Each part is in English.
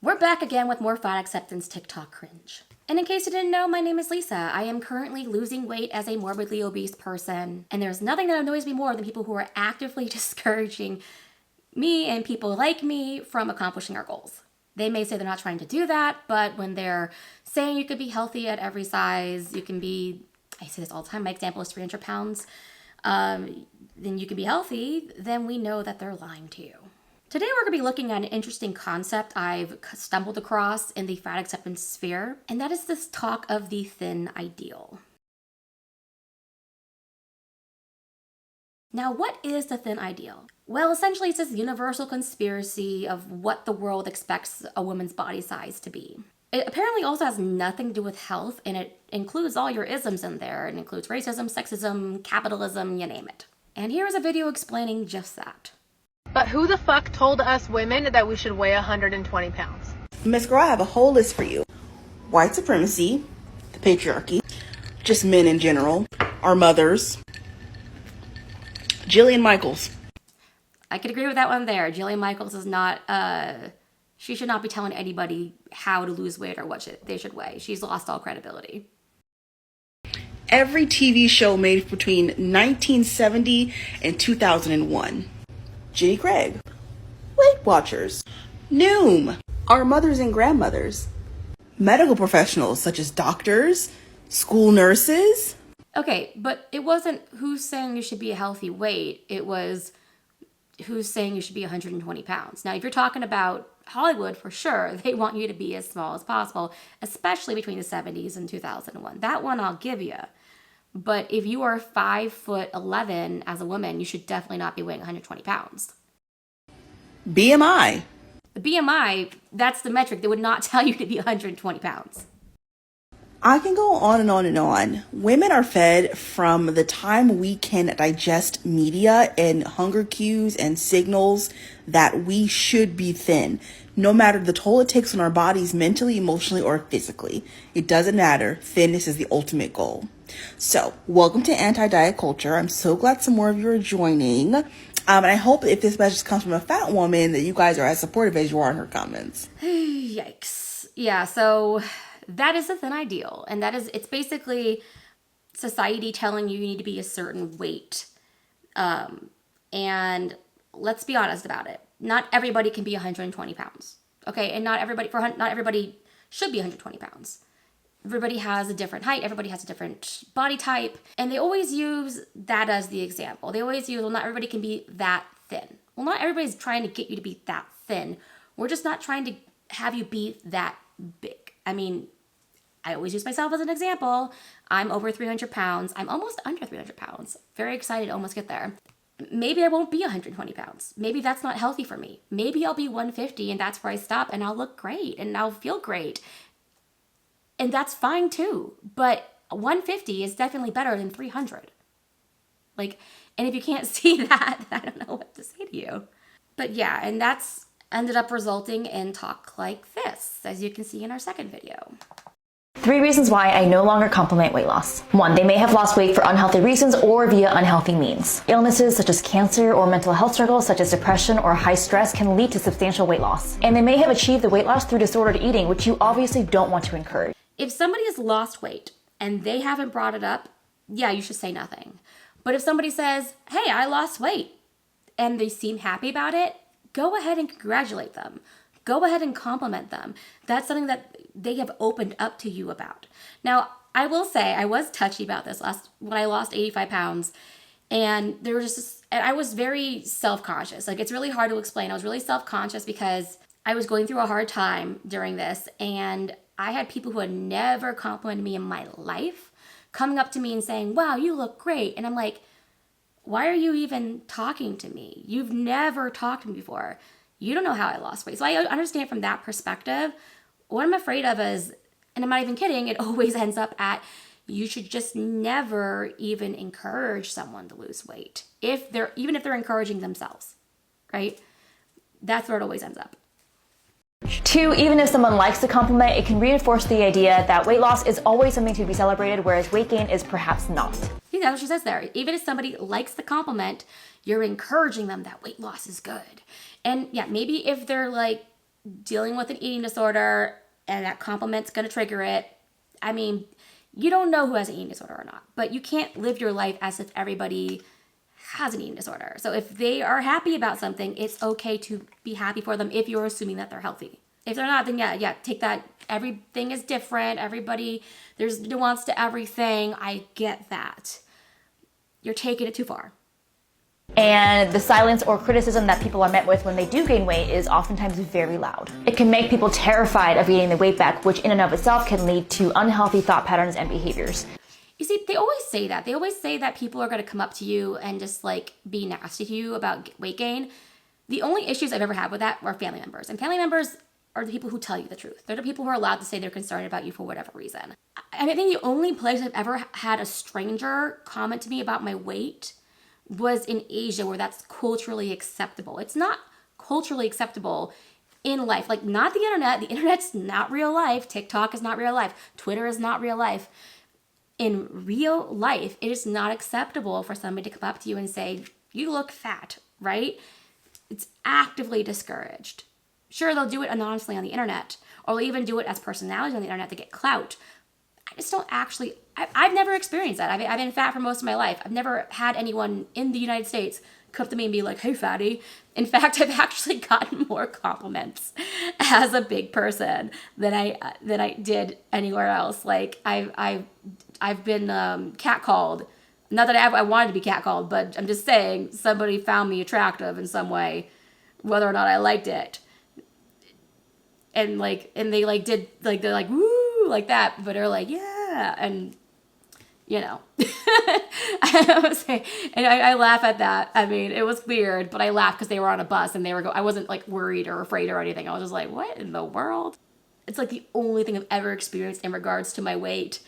We're back again with more fat acceptance TikTok cringe. And in case you didn't know, my name is Lisa. I am currently losing weight as a morbidly obese person. And there's nothing that annoys me more than people who are actively discouraging me and people like me from accomplishing our goals. They may say they're not trying to do that, but when they're saying you could be healthy at every size, you can be, I say this all the time, my example is 300 pounds, then you can be healthy, then we know that they're lying to you. Today we're going to be looking at an interesting concept I've stumbled across in the fat acceptance sphere, and that is this talk of the thin ideal. Now, what is the thin ideal? Well, essentially it's this universal conspiracy of what the world expects a woman's body size to be. It apparently also has nothing to do with health, and it includes all your isms in there. It includes racism, sexism, capitalism, you name it. And here is a video explaining just that. But who the fuck told us women that we should weigh 120 pounds? Miss Girl, I have a whole list for you. White supremacy, the patriarchy, just men in general, our mothers, Jillian Michaels. I could agree with that one there. Jillian Michaels is not, she should not be telling anybody how to lose weight or what they should weigh. She's lost all credibility. Every TV show made between 1970 and 2001. Jenny Craig, Weight Watchers, Noom, our mothers and grandmothers, medical professionals such as doctors, school nurses. Okay, but it wasn't who's saying you should be a healthy weight. It was who's saying you should be 120 pounds. Now, if you're talking about Hollywood, for sure, they want you to be as small as possible, especially between the 70s and 2001. That one I'll give you. But if you are 5'11" as a woman, you should definitely not be weighing 120 pounds. BMI. The BMI, that's the metric. They would not tell you to be 120 pounds. I can go on and on and on. Women are fed from the time we can digest media and hunger cues and signals that we should be thin, no matter the toll it takes on our bodies mentally, emotionally, or physically. It doesn't matter. Thinness is the ultimate goal. So, welcome to Anti-Diet Culture. I'm so glad some more of you are joining. And I hope if this message comes from a fat woman that you guys are as supportive as you are in her comments. Yikes. Yeah, so that is the thin ideal. And that is, it's basically society telling you you need to be a certain weight. And let's be honest about it. Not everybody can be 120 pounds. Okay, and not everybody should be 120 pounds. Everybody has a different height, everybody has a different body type, and they always use that as the example. They always use, well, not everybody can be that thin. Well, not everybody's trying to get you to be that thin. We're just not trying to have you be that big. I mean, I always use myself as an example. I'm over 300 pounds. I'm almost under 300 pounds. Very excited to almost get there. Maybe I won't be 120 pounds. Maybe that's not healthy for me. Maybe I'll be 150 and that's where I stop and I'll look great and I'll feel great. And that's fine too. But 150 is definitely better than 300. And if you can't see that, I don't know what to say to you. But yeah, and that's ended up resulting in talk like this, as you can see in our second video. 3 reasons why I no longer compliment weight loss. 1, they may have lost weight for unhealthy reasons or via unhealthy means. Illnesses such as cancer or mental health struggles such as depression or high stress can lead to substantial weight loss. And they may have achieved the weight loss through disordered eating, which you obviously don't want to encourage. If somebody has lost weight and they haven't brought it up, yeah, you should say nothing. But if somebody says, hey, I lost weight, and they seem happy about it, go ahead and congratulate them. Go ahead and compliment them. That's something that they have opened up to you about. Now, I will say I was touchy about this when I lost 85 pounds, and there was just and I was very self-conscious. It's really hard to explain. I was really self-conscious because I was going through a hard time during this, and I had people who had never complimented me in my life coming up to me and saying, wow, you look great. And I'm like, why are you even talking to me? You've never talked to me before. You don't know how I lost weight. So I understand from that perspective. What I'm afraid of is, and I'm not even kidding, it always ends up at, you should just never even encourage someone to lose weight. Even if they're encouraging themselves, right? That's where it always ends up. 2, even if someone likes the compliment, it can reinforce the idea that weight loss is always something to be celebrated, whereas weight gain is perhaps not. See, that's what she says there. Even if somebody likes the compliment, you're encouraging them that weight loss is good. And yeah, maybe if they're dealing with an eating disorder and that compliment's going to trigger it. I mean, you don't know who has an eating disorder or not, but you can't live your life as if everybody has an eating disorder. So if they are happy about something, it's okay to be happy for them if you're assuming that they're healthy. If they're not, then yeah, take that. Everything is different. Everybody, there's nuance to everything. I get that. You're taking it too far. And the silence or criticism that people are met with when they do gain weight is oftentimes very loud. It can make people terrified of gaining the weight back, which in and of itself can lead to unhealthy thought patterns and behaviors. You see, they always say that. They always say that people are going to come up to you and just like be nasty to you about weight gain. The only issues I've ever had with that are family members. And family members are the people who tell you the truth. They're the people who are allowed to say they're concerned about you for whatever reason. I think the only place I've ever had a stranger comment to me about my weight was in Asia, where that's culturally acceptable. It's not culturally acceptable in life. Like, not the internet. The internet's not real life. TikTok is not real life. Twitter is not real life. In real life, it is not acceptable for somebody to come up to you and say, you look fat, right? It's actively discouraged. Sure, they'll do it anonymously on the internet, or they'll even do it as personalities on the internet to get clout. I just don't actually, I've never experienced that. I've been fat for most of my life. I've never had anyone in the United States come up to me and be like, hey, fatty. In fact, I've actually gotten more compliments as a big person than I did anywhere else. Like, I've been catcalled. Not that I wanted to be catcalled, but I'm just saying somebody found me attractive in some way, whether or not I liked it. And they like did, like, they're like, woo, like that, but they're like, yeah, and you know. I laugh at that. I mean, it was weird, but I laughed because they were on a bus and I wasn't like worried or afraid or anything. I was just like, what in the world? It's like the only thing I've ever experienced in regards to my weight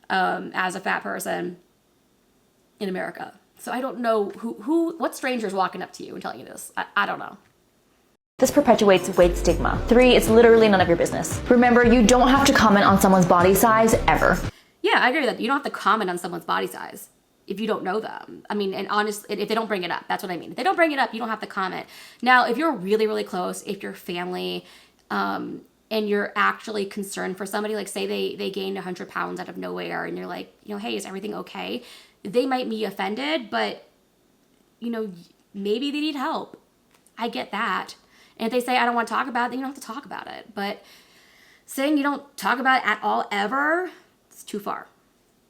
as a fat person in America. So I don't know what stranger's walking up to you and telling you this. I don't know. This perpetuates weight stigma. 3, it's literally none of your business. Remember, you don't have to comment on someone's body size ever. Yeah, I agree with that. You don't have to comment on someone's body size if you don't know them. I mean, and honestly, if they don't bring it up, that's what I mean. If they don't bring it up, you don't have to comment. Now, if you're really, really close, if you're family, and you're actually concerned for somebody, like say they gained 100 pounds out of nowhere, and you're like, hey, is everything okay? They might be offended, but, maybe they need help. I get that. And if they say, I don't want to talk about it, then you don't have to talk about it. But saying you don't talk about it at all ever, it's too far.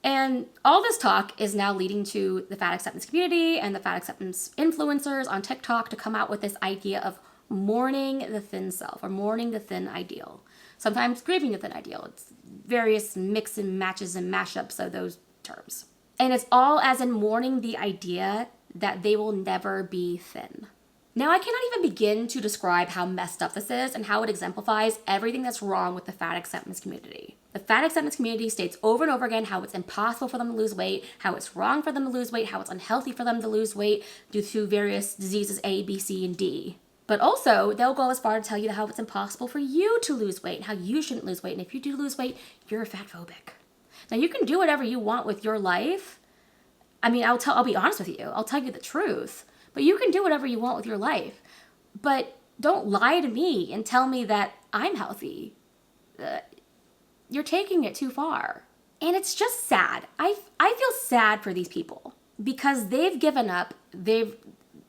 And all this talk is now leading to the fat acceptance community and the fat acceptance influencers on TikTok to come out with this idea of mourning the thin self or mourning the thin ideal. Sometimes grieving the thin ideal. It's various mix and matches and mashups of those terms. And it's all as in mourning the idea that they will never be thin. Now, I cannot even begin to describe how messed up this is and how it exemplifies everything that's wrong with the fat acceptance community. The fat acceptance community states over and over again how it's impossible for them to lose weight, how it's wrong for them to lose weight, how it's unhealthy for them to lose weight due to various diseases A, B, C, and D. But also, they'll go as far to tell you how it's impossible for you to lose weight and how you shouldn't lose weight. And if you do lose weight, you're fatphobic. Now, you can do whatever you want with your life. I mean, I'll be honest with you. I'll tell you the truth. But you can do whatever you want with your life. But don't lie to me and tell me that I'm healthy. You're taking it too far. And it's just sad. I feel sad for these people because they've given up. They've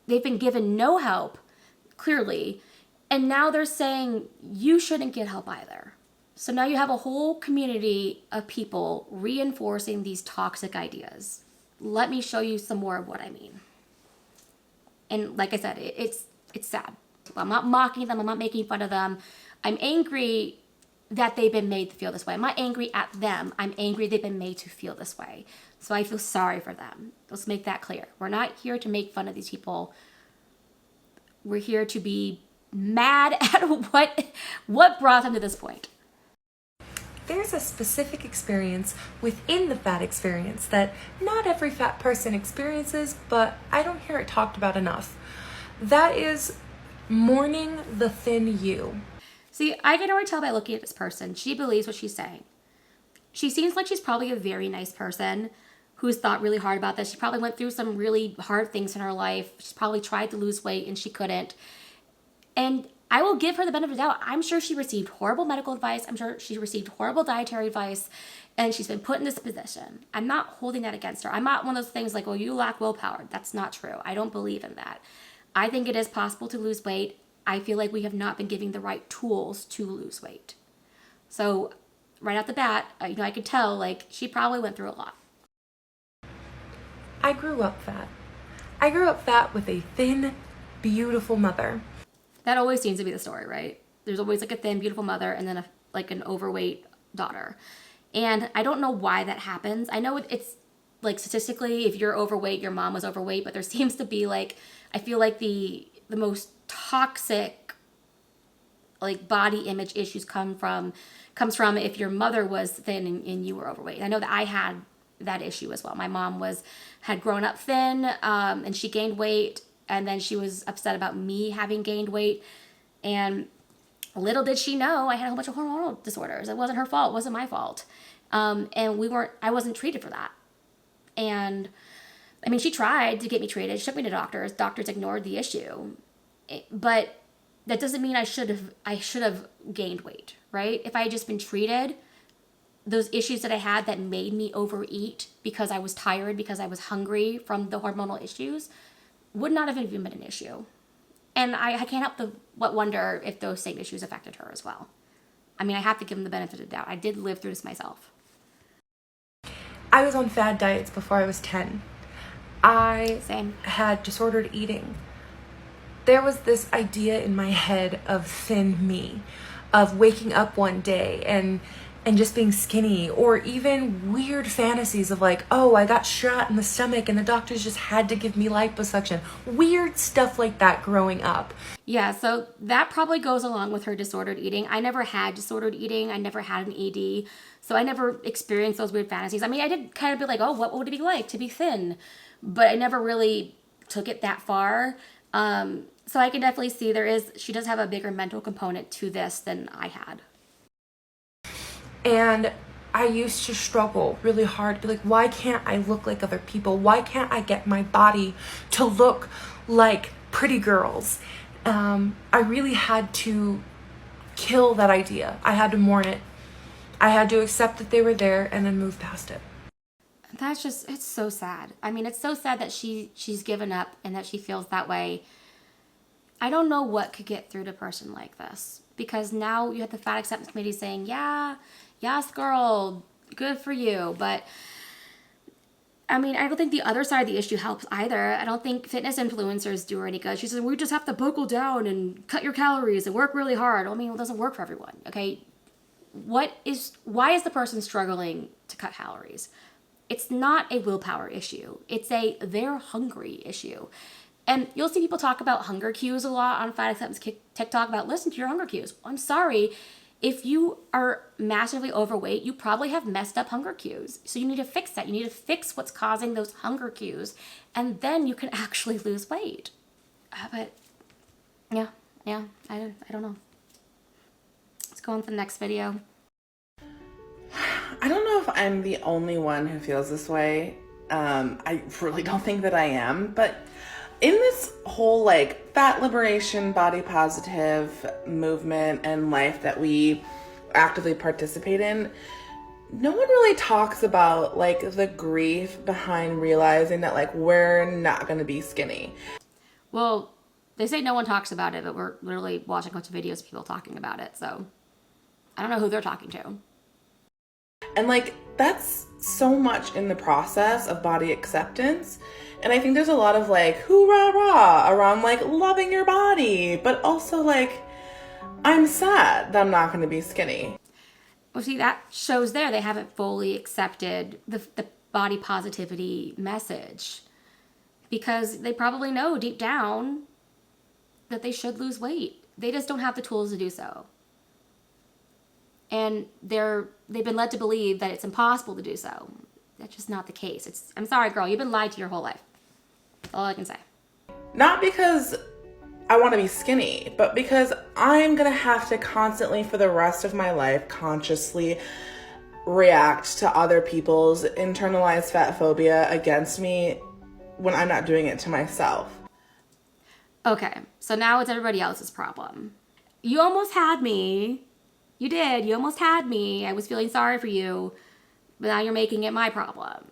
been given no help, clearly. And now they're saying you shouldn't get help either. So now you have a whole community of people reinforcing these toxic ideas. Let me show you some more of what I mean. And like I said, it's sad. I'm not mocking them. I'm not making fun of them. I'm angry that they've been made to feel this way. I'm not angry at them. I'm angry they've been made to feel this way. So I feel sorry for them. Let's make that clear. We're not here to make fun of these people. We're here to be mad at what brought them to this point. There's a specific experience within the fat experience that not every fat person experiences, but I don't hear it talked about enough. That is mourning the thin you. See, I can already tell by looking at this person. She believes what she's saying. She seems like she's probably a very nice person who's thought really hard about this. She probably went through some really hard things in her life. She's probably tried to lose weight and she couldn't. And I will give her the benefit of the doubt. I'm sure she received horrible medical advice. I'm sure she received horrible dietary advice, and she's been put in this position. I'm not holding that against her. I'm not one of those things like, well, you lack willpower. That's not true. I don't believe in that. I think it is possible to lose weight. I feel like we have not been giving the right tools to lose weight. So right out the bat, I could tell, like, she probably went through a lot. I grew up fat. I grew up fat with a thin, beautiful mother. That always seems to be the story, right? There's always like a thin, beautiful mother and then an overweight daughter. And I don't know why that happens. I know it's like statistically, if you're overweight, your mom was overweight, but there seems to be like, I feel like the most toxic like body image issues comes from if your mother was thin and you were overweight. I know that I had that issue as well. My mom had grown up thin, and she gained weight, and then she was upset about me having gained weight. And little did she know I had a whole bunch of hormonal disorders. It wasn't her fault. It wasn't my fault. And I wasn't treated for that. And I mean, she tried to get me treated. She took me to doctors. Doctors ignored the issue. But that doesn't mean I should have gained weight, right? If I had just been treated, those issues that I had that made me overeat because I was tired, because I was hungry from the hormonal issues, would not have even been an issue. And I can't help but wonder if those same issues affected her as well. I mean, I have to give them the benefit of the doubt. I did live through this myself. I was on fad diets before I was 10. Same. Had disordered eating. There was this idea in my head of thin me, of waking up one day and just being skinny, or even weird fantasies of like, oh, I got shot in the stomach and the doctors just had to give me liposuction. Weird stuff like that growing up. Yeah, so that probably goes along with her disordered eating. I never had disordered eating. I never had an ED. So I never experienced those weird fantasies. I mean, I did kind of be like, oh, what would it be like to be thin? But I never really took it that far. So I can definitely see she does have a bigger mental component to this than I had. And I used to struggle really hard, be like, why can't I look like other people? Why can't I get my body to look like pretty girls? I really had to kill that idea. I had to mourn it. I had to accept that they were there and then move past it. It's so sad. I mean, it's so sad that she's given up and that she feels that way. I don't know what could get through to a person like this, because now you have the Fat Acceptance Committee saying, yeah, yes, girl, good for you. But I mean, I don't think the other side of the issue helps either. I don't think fitness influencers do her any good. She says, we just have to buckle down and cut your calories and work really hard. I mean, it doesn't work for everyone, okay? Why is the person struggling to cut calories? It's not a willpower issue. It's they're hungry issue. And you'll see people talk about hunger cues a lot on Fat Acceptance TikTok about listen to your hunger cues. I'm sorry. If you are massively overweight, you probably have messed up hunger cues. So you need to fix that. You need to fix what's causing those hunger cues, and then you can actually lose weight. But yeah, I don't know. Let's go on to the next video. I don't know if I'm the only one who feels this way. I really don't think that I am, but in this whole like fat liberation, body positive movement and life that we actively participate in, no one really talks about like the grief behind realizing that like we're not going to be skinny. Well, they say no one talks about it, but we're literally watching a bunch of videos of people talking about it. So I don't know who they're talking to. And like that's so much in the process of body acceptance. And I think there's a lot of like hoorah rah around like loving your body, but also like I'm sad that I'm not going to be skinny. Well, see, that shows they haven't fully accepted the body positivity message, because they probably know deep down that they should lose weight. They just don't have the tools to do so. And they've been led to believe that it's impossible to do so. That's just not the case. I'm sorry, girl, you've been lied to your whole life. That's all I can say. Not because I want to be skinny, but because I'm going to have to constantly for the rest of my life consciously react to other people's internalized fat phobia against me when I'm not doing it to myself. Okay, so now it's everybody else's problem. You almost had me. You did. You almost had me. I was feeling sorry for you, but now you're making it my problem.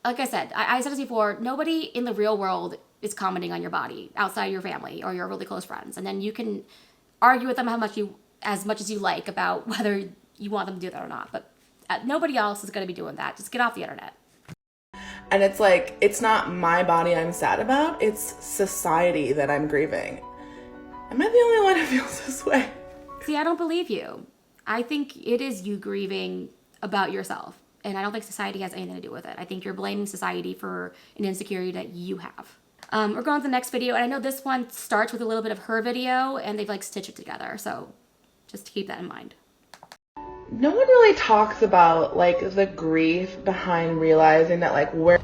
Like I said, I said this before, nobody in the real world is commenting on your body outside your family or your really close friends. And then you can argue with them as much as you like about whether you want them to do that or not. But nobody else is going to be doing that. Just get off the internet. And it's like, it's not my body I'm sad about, it's society that I'm grieving. Am I the only one who feels this way? See, I don't believe you. I think it is you grieving about yourself. And I don't think society has anything to do with it. I think you're blaming society for an insecurity that you have. We're going to the next video. And I know this one starts with a little bit of her video and they've like stitched it together. So just keep that in mind. No one really talks about like the grief behind realizing that like we're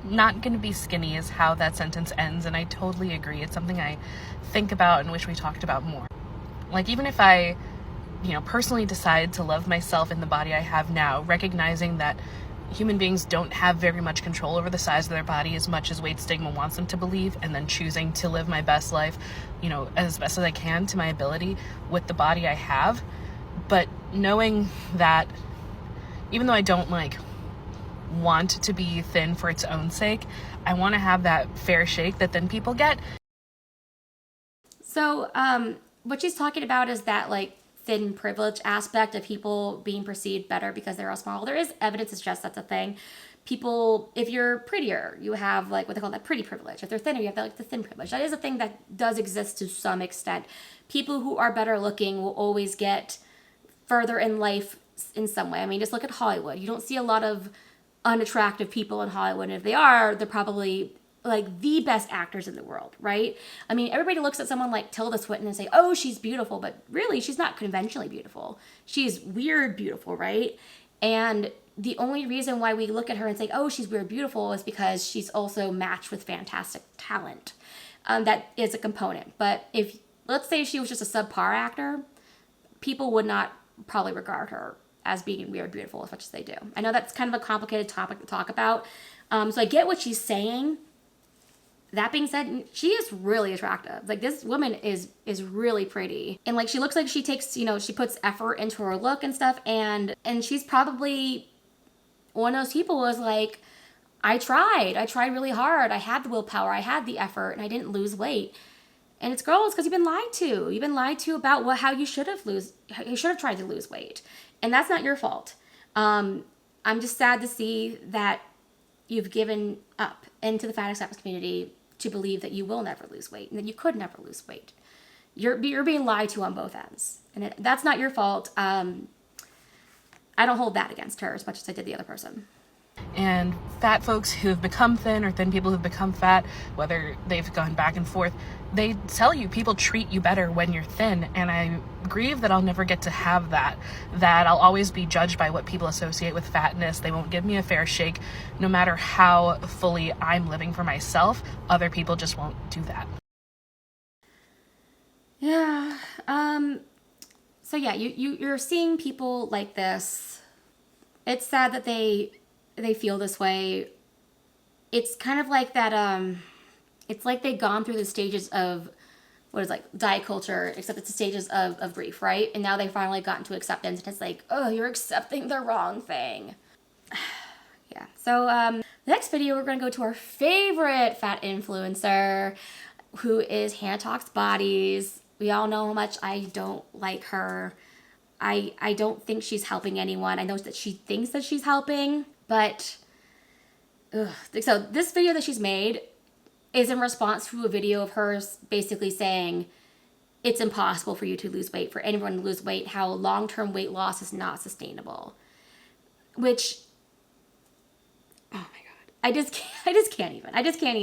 not gonna be skinny is how that sentence ends, and I totally agree. It's something I think about and wish we talked about more. Like, even if I, personally decide to love myself in the body I have now, recognizing that human beings don't have very much control over the size of their body as much as weight stigma wants them to believe, and then choosing to live my best life, as best as I can to my ability with the body I have. But knowing that even though I don't want to be thin for its own sake, I want to have that fair shake that thin people get. So what she's talking about is that thin privilege aspect of people being perceived better because they're all small. There is evidence to suggest that's a thing. People, if you're prettier, you have what they call that pretty privilege. If they're thinner, you have the thin privilege. That is a thing that does exist to some extent. People who are better looking will always get further in life in some way. I mean, just look at Hollywood. You don't see a lot of unattractive people in Hollywood, and if they are, they're probably the best actors in the world, right? I mean, everybody looks at someone like Tilda Swinton and say, oh, she's beautiful, but really she's not conventionally beautiful. She's weird beautiful, right? And the only reason why we look at her and say, oh, she's weird beautiful is because she's also matched with fantastic talent. That is a component. But if, let's say she was just a subpar actor, people would not probably regard her as being weird beautiful as much as they do. I know that's kind of a complicated topic to talk about. So I get what she's saying. That being said, she is really attractive. This woman is really pretty. And she looks like she takes, she puts effort into her look and stuff. And she's probably one of those people who was I tried really hard. I had the willpower, I had the effort, and I didn't lose weight. And it's girls, because you've been lied to. You've been lied to about how you should have tried to lose weight. And that's not your fault. I'm just sad to see that you've given up into the fat acceptance community to believe that you will never lose weight and that you could never lose weight. You're being lied to on both ends. And that's not your fault. I don't hold that against her as much as I did the other person. And fat folks who have become thin or thin people who've become fat, whether they've gone back and forth, they tell you people treat you better when you're thin. And I grieve that I'll never get to have that I'll always be judged by what people associate with fatness. They won't give me a fair shake. No matter how fully I'm living for myself, other people just won't do that. Yeah. So yeah, you're seeing people like this. It's sad that they feel this way. It's kind of like that, it's like they've gone through the stages of, diet culture, except it's the stages of grief, right? And now they finally gotten to acceptance, and it's oh, you're accepting the wrong thing. Yeah, so the next video, we're gonna go to our favorite fat influencer, who is Hannah Talks Bodies. We all know how much I don't like her. I don't think she's helping anyone. I know that she thinks that she's helping, but so this video that she's made is in response to a video of hers basically saying it's impossible for you to lose weight, for anyone to lose weight, how long-term weight loss is not sustainable. Which, oh my God, I just can't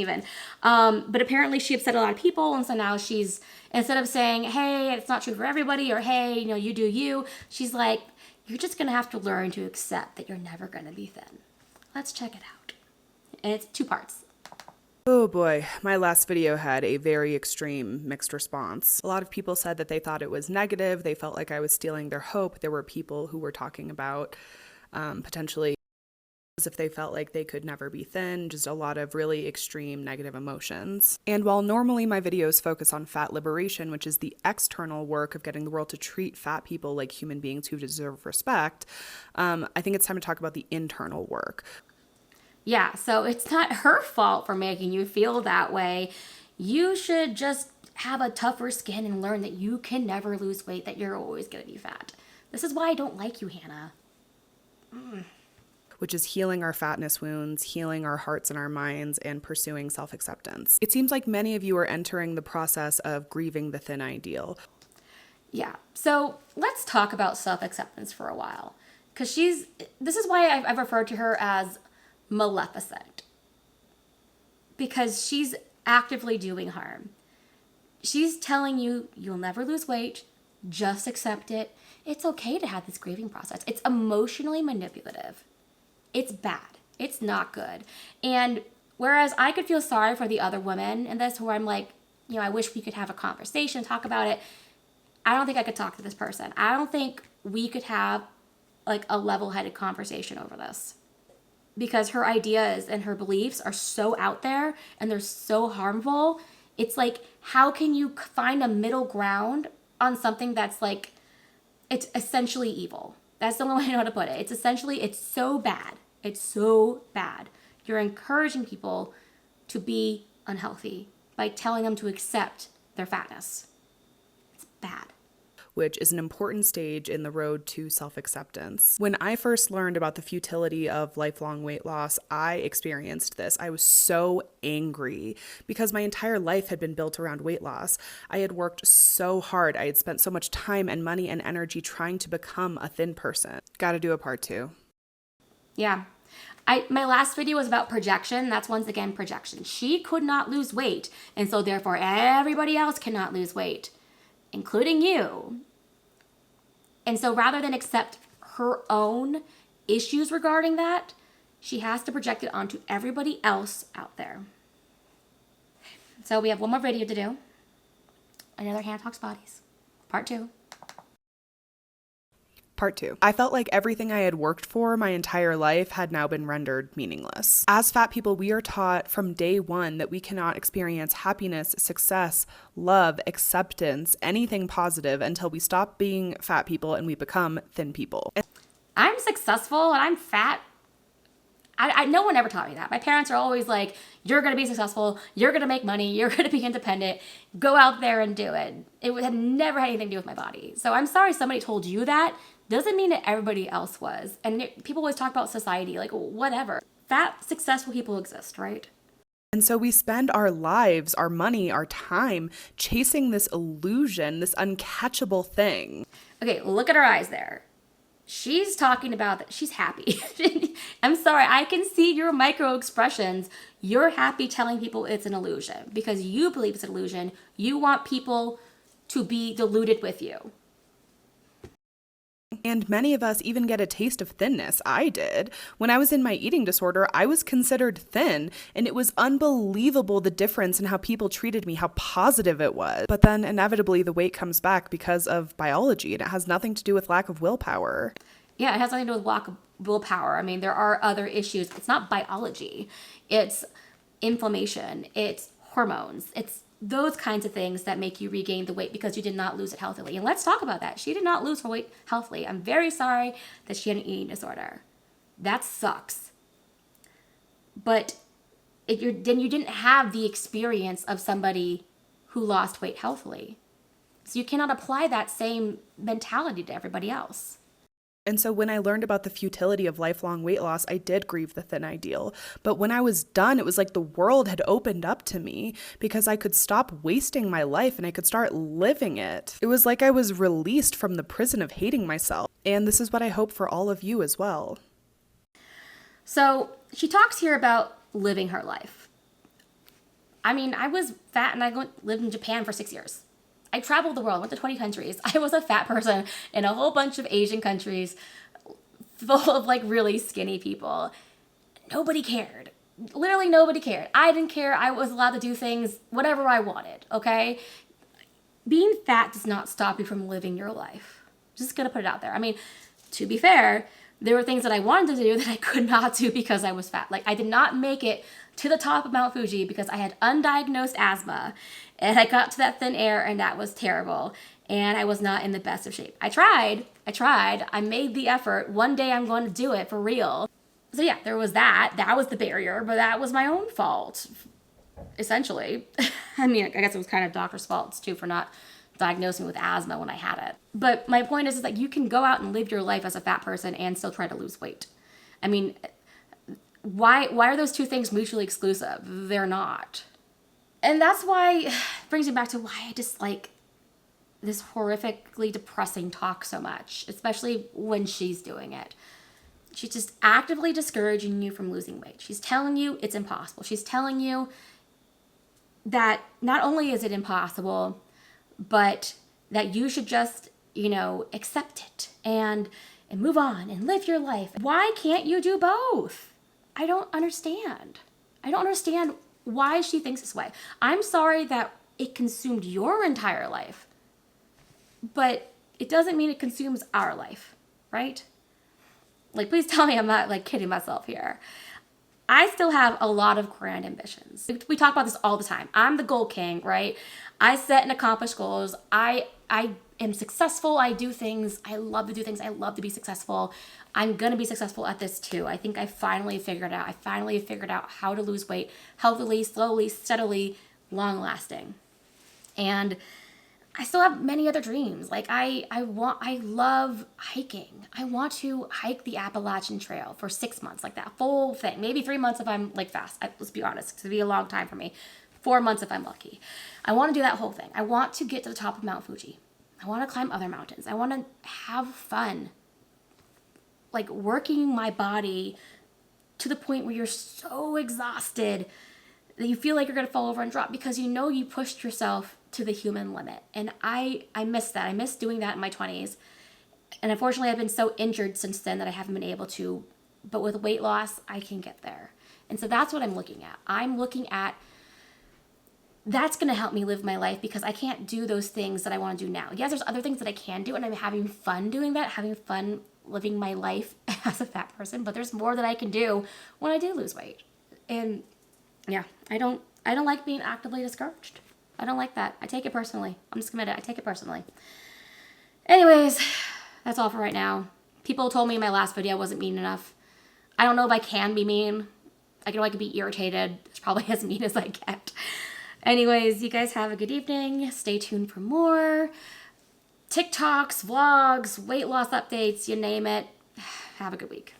even. But apparently she upset a lot of people, and so now she's, instead of saying, hey, it's not true for everybody, or hey, you do you, she's like, you're just gonna have to learn to accept that you're never gonna be thin. Let's check it out. And it's 2 parts. Oh boy, my last video had a very extreme mixed response. A lot of people said that they thought it was negative. They felt like I was stealing their hope. There were people who were talking about potentially if they felt like they could never be thin, just a lot of really extreme negative emotions. And while normally my videos focus on fat liberation, which is the external work of getting the world to treat fat people like human beings who deserve respect, I think it's time to talk about the internal work. Yeah, so it's not her fault for making you feel that way. You should just have a tougher skin and learn that you can never lose weight, that you're always going to be fat. This is why I don't like you, Hannah. Which is healing our fatness wounds, healing our hearts and our minds, and pursuing self-acceptance. It seems like many of you are entering the process of grieving the thin ideal. Yeah, so let's talk about self-acceptance for a while. Because this is why I've referred to her as Maleficent. Because she's actively doing harm. She's telling you, you'll never lose weight, just accept it. It's okay to have this grieving process. It's emotionally manipulative. It's bad. It's not good. And whereas I could feel sorry for the other women in this, where I'm like, I wish we could have a conversation, talk about it. I don't think I could talk to this person. I don't think we could have like a level-headed conversation over this. Because her ideas and her beliefs are so out there and they're so harmful. It's like, how can you find a middle ground on something that's like, it's essentially evil? That's the only way I know how to put it. It's so bad. It's so bad. You're encouraging people to be unhealthy by telling them to accept their fatness. It's bad. Which is an important stage in the road to self-acceptance. When I first learned about the futility of lifelong weight loss, I experienced this. I was so angry because my entire life had been built around weight loss. I had worked so hard. I had spent so much time and money and energy trying to become a thin person. Gotta do a part 2. Yeah. My last video was about projection. That's once again projection. She could not lose weight, and so therefore everybody else cannot lose weight, including you. And so rather than accept her own issues regarding that, she has to project it onto everybody else out there. So we have one more video to do. Another Hannah Talks Bodies, part 2. Part 2. I felt like everything I had worked for my entire life had now been rendered meaningless. As fat people, we are taught from day one that we cannot experience happiness, success, love, acceptance, anything positive until we stop being fat people and we become thin people. I'm successful and I'm fat. No one ever taught me that. My parents are always like, you're going to be successful, you're going to make money, you're going to be independent, go out there and do it. It had never had anything to do with my body. So I'm sorry somebody told you that. Doesn't mean that everybody else was. And people always talk about society, like whatever. Fat, successful people exist, right? And so we spend our lives, our money, our time chasing this illusion, this uncatchable thing. Okay, look at her eyes there. She's talking about that she's happy. I'm sorry, I can see your micro expressions. You're happy telling people it's an illusion because you believe it's an illusion. You want people to be deluded with you. And many of us even get a taste of thinness. I did. When I was in my eating disorder, I was considered thin, and it was unbelievable the difference in how people treated me, how positive it was. But then inevitably the weight comes back because of biology, and it has nothing to do with lack of willpower. Yeah, it has nothing to do with lack of willpower. I mean, there are other issues. It's not biology. It's inflammation. It's hormones. It's those kinds of things that make you regain the weight because you did not lose it healthily. And let's talk about that. She did not lose her weight healthily. I'm very sorry that she had an eating disorder. That sucks. But then you didn't have the experience of somebody who lost weight healthily. So you cannot apply that same mentality to everybody else. And so when I learned about the futility of lifelong weight loss, I did grieve the thin ideal. But when I was done, it was like the world had opened up to me because I could stop wasting my life and I could start living it. It was like I was released from the prison of hating myself. And this is what I hope for all of you as well. So she talks here about living her life. I mean, I was fat and I lived in Japan for 6 years. I traveled the world, went to 20 countries. I was a fat person in a whole bunch of Asian countries full of like really skinny people. Nobody cared. Literally nobody cared. I didn't care. I was allowed to do things, whatever I wanted, okay? Being fat does not stop you from living your life. Just gonna put it out there. I mean, to be fair, There were things that I wanted to do that I could not do because I was fat. Like, I did not make it to the top of Mount Fuji because I had undiagnosed asthma, and I got to that thin air, and that was terrible, and I was not in the best of shape. I tried, I made the effort. One day I'm going to do it for real. So yeah, there was that. That was the barrier, but that was my own fault, essentially. I mean, I guess it was kind of doctor's faults too for not diagnosing me with asthma when I had it. But my point is that you can go out and live your life as a fat person and still try to lose weight. I mean, why are those two things mutually exclusive? They're not. And that's why it brings me back to why I dislike this horrifically depressing talk so much, especially when she's doing it. She's just actively discouraging you from losing weight. She's telling you it's impossible. She's telling you that not only is it impossible, but that you should just, accept it and move on and live your life. Why can't you do both? I don't understand. I don't understand why she thinks this way. I'm sorry that it consumed your entire life, but it doesn't mean it consumes our life, right? Like, please tell me I'm not, kidding myself here. I still have a lot of grand ambitions. We talk about this all the time. I'm the goal king, right? I set and accomplish goals. I am successful. I do things. I love to do things. I love to be successful. I'm going to be successful at this too. I think I finally figured it out. I finally figured out how to lose weight healthily, slowly, steadily, long lasting. And I still have many other dreams. Like I love hiking. I want to hike the Appalachian Trail for 6 months, like that full thing. Maybe 3 months if I'm fast. Let's be honest, it's gonna be a long time for me. 4 months if I'm lucky. I want to do that whole thing. I want to get to the top of Mount Fuji. I want to climb other mountains. I want to have fun. Like working my body to the point where you're so exhausted that you feel like you're gonna fall over and drop because you pushed yourself to the human limit. And I miss that. I miss doing that in my 20s. And unfortunately, I've been so injured since then that I haven't been able to. But with weight loss, I can get there. And so that's what I'm looking at. I'm looking at that's going to help me live my life because I can't do those things that I want to do now. Yes, there's other things that I can do, and I'm having fun doing that, having fun living my life as a fat person. But there's more that I can do when I do lose weight. And yeah, I don't like being actively discouraged. I don't like that. I take it personally. I'm just committed. I take it personally. Anyways, that's all for right now. People told me in my last video I wasn't mean enough. I don't know if I can be mean. I can be irritated. It's probably as mean as I get. Anyways, you guys have a good evening. Stay tuned for more TikToks, vlogs, weight loss updates, you name it. Have a good week.